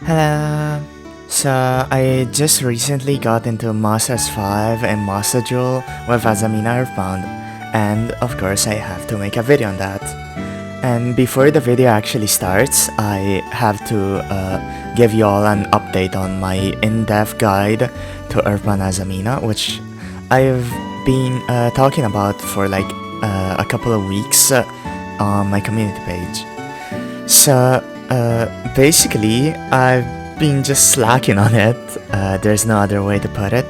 Hello. So I just recently got into Masters 5 and Master Duel with Azamina Earthbound, and of course I have to make a video on that. And before the video actually starts, I have to give you all an update on my in-depth guide to Earthbound Azamina, which I've been talking about for like a couple of weeks on my community page. So basically, I've been just slacking on it, there's no other way to put it,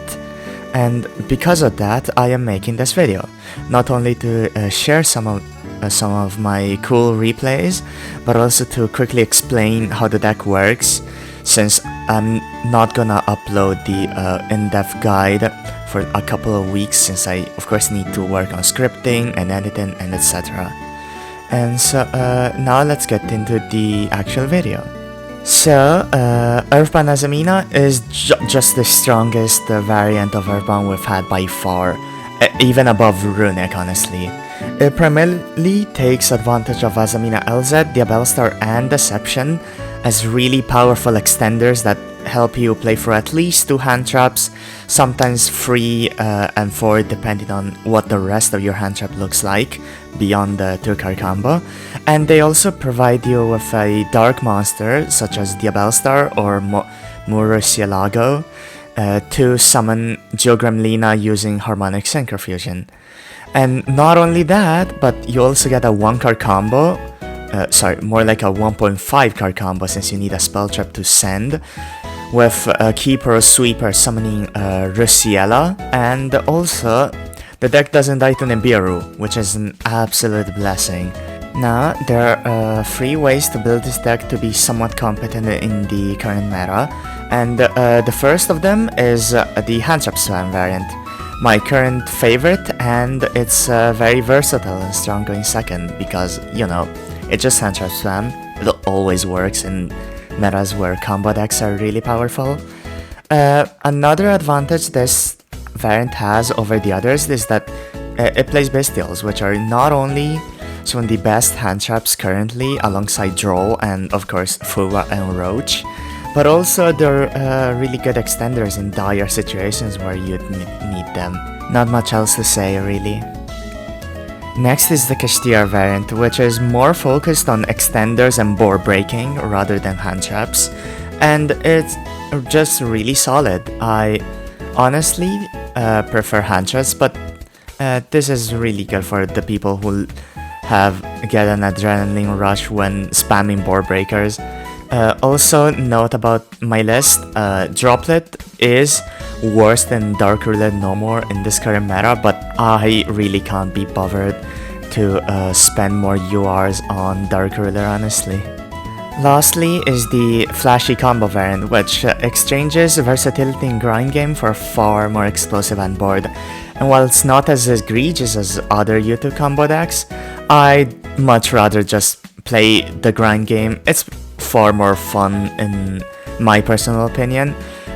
and because of that I am making this video, not only to share some of my cool replays, but also to quickly explain how the deck works, since I'm not gonna upload the in-depth guide for a couple of weeks, since I of course need to work on scripting and editing and etc. And so now let's get into the actual video. So, Earthbound Azamina is just the strongest variant of Earthbound we've had by far, even above Runic, honestly. It primarily takes advantage of Azamina LZ, diabellstar and Deception as really powerful extenders that help you play for at least 2 Handtraps, sometimes 3 and 4 depending on what the rest of your Handtrap looks like beyond the 2-card combo, and they also provide you with a dark monster such as diabellstar or Murcielago to summon Geogramlina using Harmonic Synchro Fusion. And not only that, but you also get a 1-card combo, more like a 1.5 card combo, since you need a spell trap to send, with a Keeper or Sweeper summoning Rusiela, and also the deck doesn't die to Nibiru, which is an absolute blessing. Now, there are 3 ways to build this deck to be somewhat competent in the current meta, and the first of them is the Handtrap spam variant, my current favorite, and it's very versatile and strong going second, because, you know, it's just Handtrap spam. It always works in metas where combo decks are really powerful. Another advantage this variant has over the others is that it plays Bystials, which are not only some of the best Handtraps currently alongside Droll and of course FuwaRoach, but also they're really good extenders in dire situations where you'd need them. Not much else to say really. Next is the Castilla variant, which is more focused on extenders and board breaking rather than Handtraps, and it's just really solid. I honestly prefer Handtraps, but this is really good for the people who get an adrenaline rush when spamming board breakers. Also note about my list, Droplet is worse than Dark Roulette no more in this current meta, but I really can't be bothered to spend more URs on Dark Roulette, honestly. Lastly is the Flashy Combo variant, which exchanges versatility in grind game for a far more explosive endboard. And while it's not as egregious as other YouTube combo decks, I'd much rather just play the grind game. It's far more fun in my personal opinion.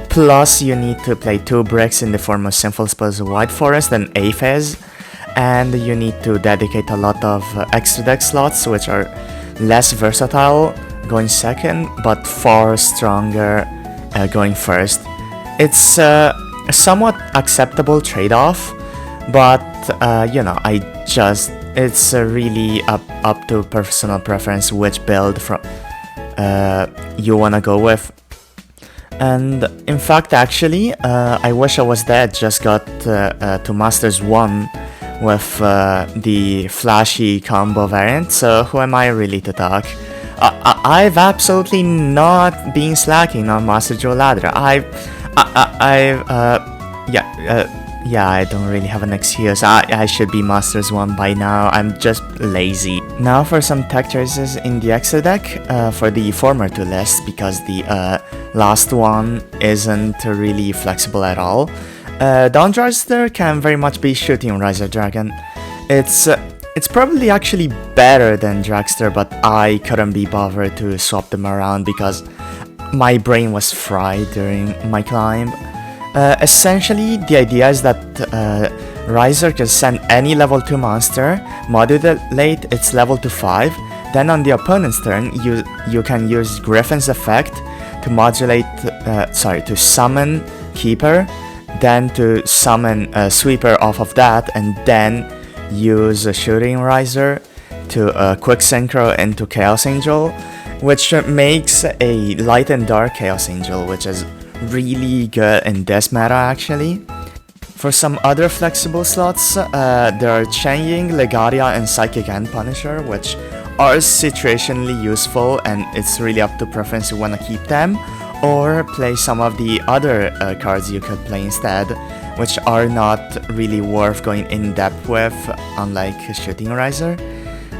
Plus, you need to play 2 bricks in the form of Sinful Spells White Forest and Aphase, and you need to dedicate a lot of extra deck slots, which are less versatile going second, but far stronger going first. It's a somewhat acceptable trade-off, but you know, it's really up to personal preference which build you wanna go with. And in fact, actually, I wish I was dead. Just got to Masters 1 with the Flashy Combo variant, so who am I really to talk? I've absolutely not been slacking on Master Duel ladder. Yeah, I don't really have an excuse. I should be Masters 1 by now. I'm just lazy. Now for some tech choices in the extra deck for the former 2 lists, because the last one isn't really flexible at all. Dawn Dragster can very much be shooting Riser Dragon. It's probably actually better than Dragster, but I couldn't be bothered to swap them around because my brain was fried during my climb. Essentially, the idea is that Riser can send any level 2 monster, modulate its level to 5, then on the opponent's turn, you can use Griffin's effect to modulate, to summon Keeper, then to summon a Sweeper off of that, and then use a Shooting Riser to quick synchro into Chaos Angel, which makes a light and dark Chaos Angel, which is really good in this meta actually. For some other flexible slots, there are Chanying, Legaria, and Psychic End Punisher, which are situationally useful, and it's really up to preference you want to keep them, or play some of the other cards you could play instead, which are not really worth going in depth with, unlike Shooting Riser.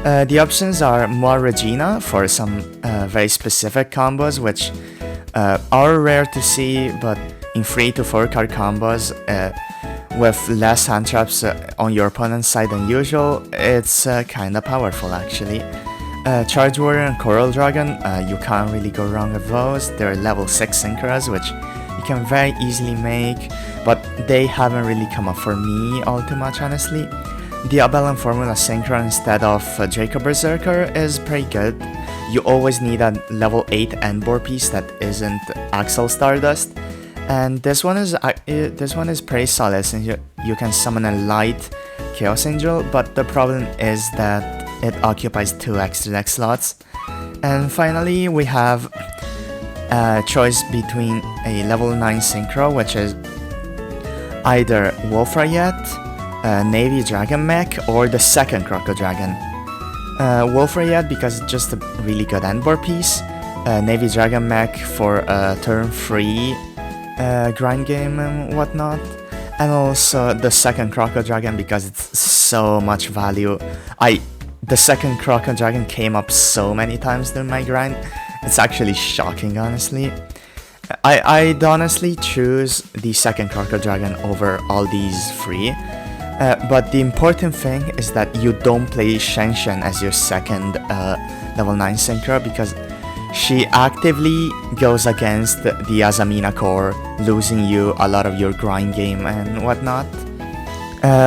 The options are more Regina for some very specific combos, which are rare to see, but in 3 to 4 card combos, with less Handtraps on your opponent's side than usual, it's kinda powerful actually. Charge Warrior and Coral Dragon, you can't really go wrong with those. They're level 6 synchros, which you can very easily make, but they haven't really come up for me all too much honestly. Diabell and Formula Synchro instead of Draco Berserker is pretty good. You always need a level 8 endboard piece that isn't Axel Stardust. And this one is pretty solid since you can summon a light Chaos Angel, but the problem is that it occupies 2 extra deck slots. And finally, we have a choice between a level 9 Synchro, which is either Wolfrayet, Navy Dragon Mech, or the second Croco Dragon. Wolfrayet because it's just a really good endboard piece, Navy Dragon Mech for turn 3 grind game and whatnot, and also the second Croco Dragon because it's so much value. The second Croco Dragon came up so many times during my grind, it's actually shocking honestly. I'd honestly choose the second Croco Dragon over all these 3, but the important thing is that you don't play Shenshen as your second level 9 Synchro, because she actively goes against the Azamina core, losing you a lot of your grind game and whatnot.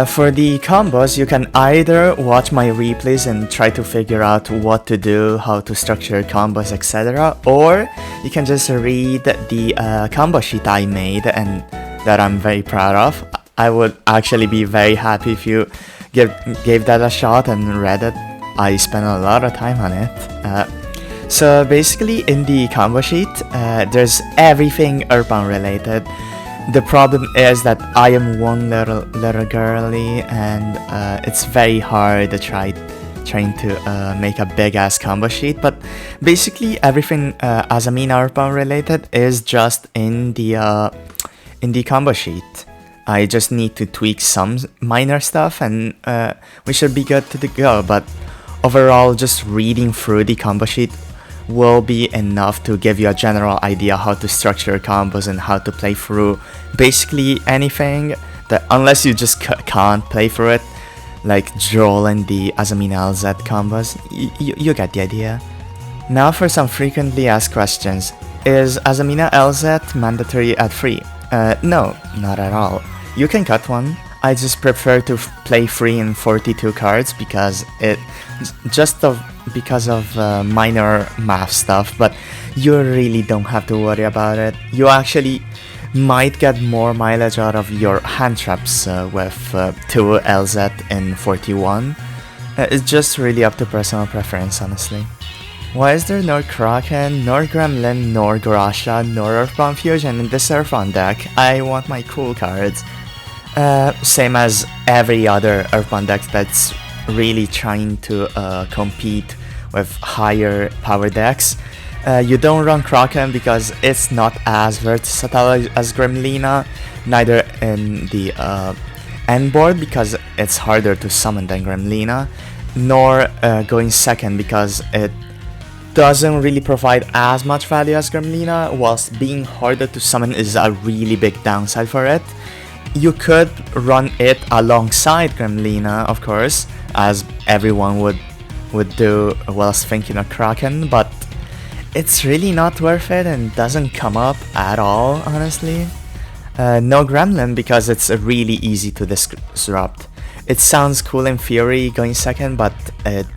For the combos, you can either watch my replays and try to figure out what to do, how to structure combos, etc. Or you can just read the combo sheet I made and that I'm very proud of. I would actually be very happy if you gave that a shot and read it. I spent a lot of time on it. So basically in the combo sheet, there's everything Earthbound related. The problem is that I am one little girly, and it's very hard to trying to make a big ass combo sheet. But basically everything Azamina Earthbound related is just in the combo sheet. I just need to tweak some minor stuff, and we should be good to go. But overall, just reading through the combo sheet will be enough to give you a general idea how to structure combos and how to play through basically anything, that unless you just can't play through it, like Joel and the Azamina LZ combos. You get the idea. Now for some frequently asked questions. Is Azamina LZ mandatory at 3? No, not at all. You can cut one. I just prefer to play 3 and 42 cards because because of minor math stuff, but you really don't have to worry about it. You actually might get more mileage out of your Handtraps with 2 LZ and 41. It's just really up to personal preference, honestly. Why is there nor Kraken, nor Gremlin, nor Garasha, nor Earthbound Fusion in this Earthbound deck? I want my cool cards. Same as every other Earthbound deck that's really trying to compete with higher power decks. You don't run Kraken because it's not as versatile as Gremlina, neither in the endboard because it's harder to summon than Gremlina, nor going second because it doesn't really provide as much value as Gremlina, whilst being harder to summon is a really big downside for it. You could run it alongside Gremlina, of course, as everyone would do whilst thinking of Kraken, but it's really not worth it and doesn't come up at all, honestly. No Gremlin because it's really easy to disrupt. It sounds cool in theory going second, but it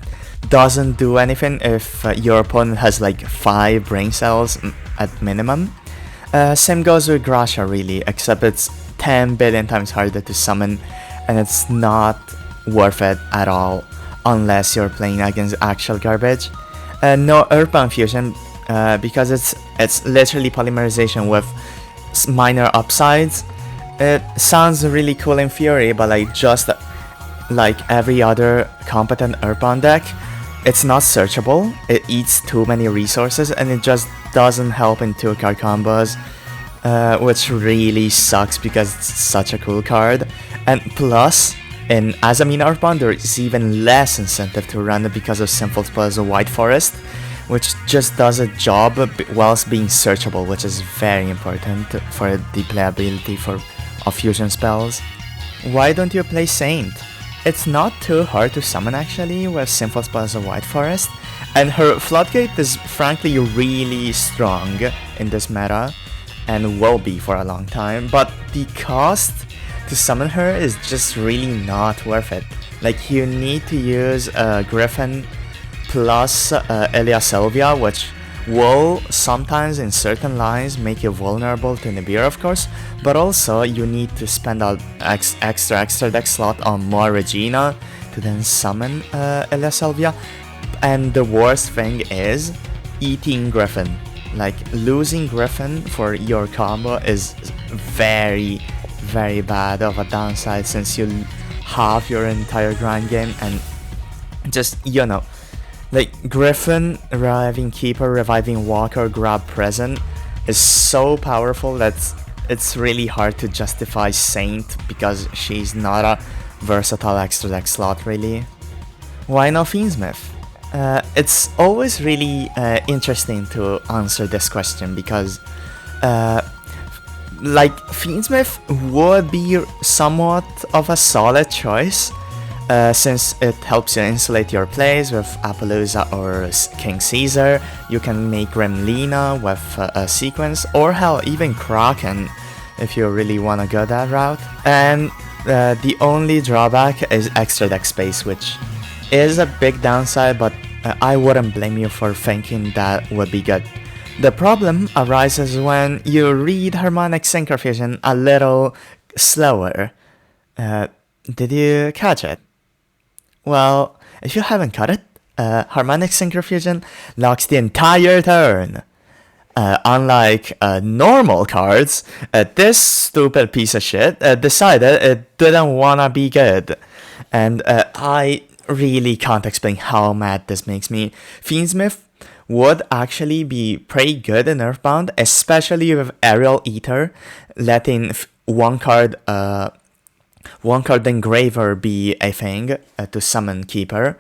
doesn't do anything if your opponent has like 5 brain cells, at minimum. Same goes with Gracia really, except it's 10 billion times harder to summon, and it's not worth it at all unless you're playing against actual garbage. No Earthbound Fusion, because it's literally polymerization with minor upsides. It sounds really cool in theory, but like just like every other competent Earthbound deck, it's not searchable, it eats too many resources, and it just doesn't help in 2-card combos, which really sucks because it's such a cool card. And plus, in Azamina Earthbound, there is even less incentive to run it because of simple spells of White Forest, which just does a job whilst being searchable, which is very important for the playability of fusion spells. Why don't you play Saint? It's not too hard to summon actually with simple spells of White Forest, and her Floodgate is frankly really strong in this meta, and will be for a long time, but the cost to summon her is just really not worth it. Like, you need to use Griffin plus eria-qreius, which will sometimes in certain lines make you vulnerable to Nibiru, of course, but also you need to spend an extra deck slot on more Regina to then summon eria-qreius. And the worst thing is eating Griffin. Like, losing Griffin for your combo is very, very bad of a downside, since you have your entire grind game, and just, you know, like, Griffin, Reviving Keeper, Reviving Walker, Grab Present is so powerful that it's really hard to justify Saint because she's not a versatile extra deck slot really. Why no Fiendsmith? It's always really interesting to answer this question because like, Fiendsmith would be somewhat of a solid choice, since it helps you insulate your plays with Appaloosa or King Caesar. You can make Gremlina with a sequence, or hell, even Kraken if you really want to go that route. And the only drawback is extra deck space, which is a big downside, but I wouldn't blame you for thinking that would be good. The problem arises when you read Harmonic Synchro Fusion a little slower. Did you catch it? Well, if you haven't caught it, Harmonic Synchro Fusion locks the entire turn. Unlike normal cards, this stupid piece of shit decided it didn't wanna be good. And I really can't explain how mad this makes me. Fiendsmith would actually be pretty good in Earthbound, especially with Aerial Eater, letting one card Engraver be a thing to summon Keeper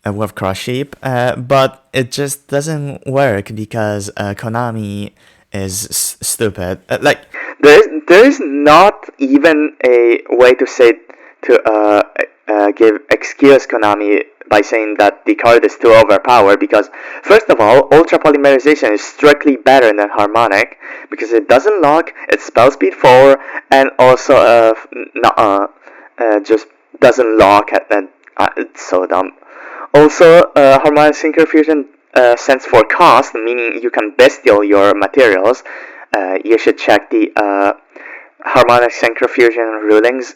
with Cross Sheep, but it just doesn't work because Konami is stupid. Like, there is not even a way to say excuse Konami by saying that the card is too overpowered, because first of all, Ultra Polymerization is strictly better than Harmonic because it doesn't lock, it's spell speed 4, and also just doesn't lock, and it's so dumb. Also, Harmonic Synchro Fusion stands for cost, meaning you can Bystial your materials. You should check the Harmonic Synchro Fusion rulings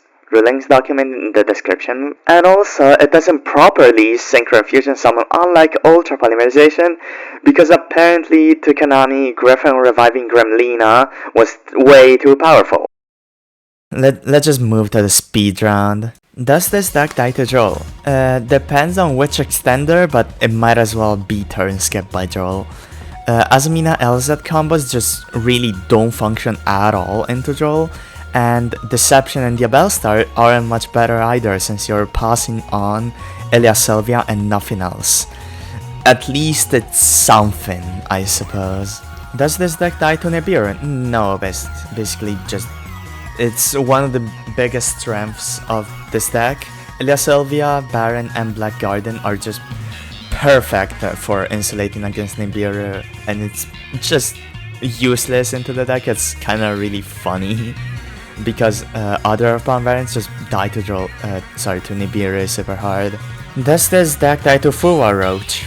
document in the description. And also, it doesn't properly Synchro Fusion summon, unlike Ultra Polymerization, because apparently to Konami, Griffin reviving Gremlina was way too powerful. Let's just move to the speed round. Does this deck die to Duel? Depends on which extender, but it might as well be turn skip by Duel. Azamina LZ combos just really don't function at all into Duel, and Deception and Diabellstar aren't much better either, since you're passing on eria-qreius and nothing else. At least it's something, I suppose. Does this deck die to Nibiru? No, basically just... It's one of the biggest strengths of this deck. Eria-qreius, Baron, and Black Garden are just perfect for insulating against Nibiru, and it's just useless into the deck. It's kinda really funny, because other Earthbound variants just die to Nibiru super hard. Does this deck die to FuwaRoach?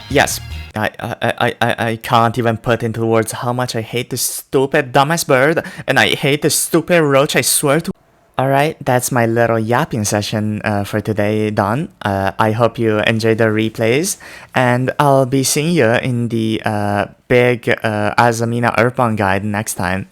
Yes. I can't even put into words how much I hate this stupid dumbass bird, and I hate this stupid roach, I swear to. Alright, that's my little yapping session for today done. I hope you enjoyed the replays, and I'll be seeing you in the big Azamina Earthbound guide next time.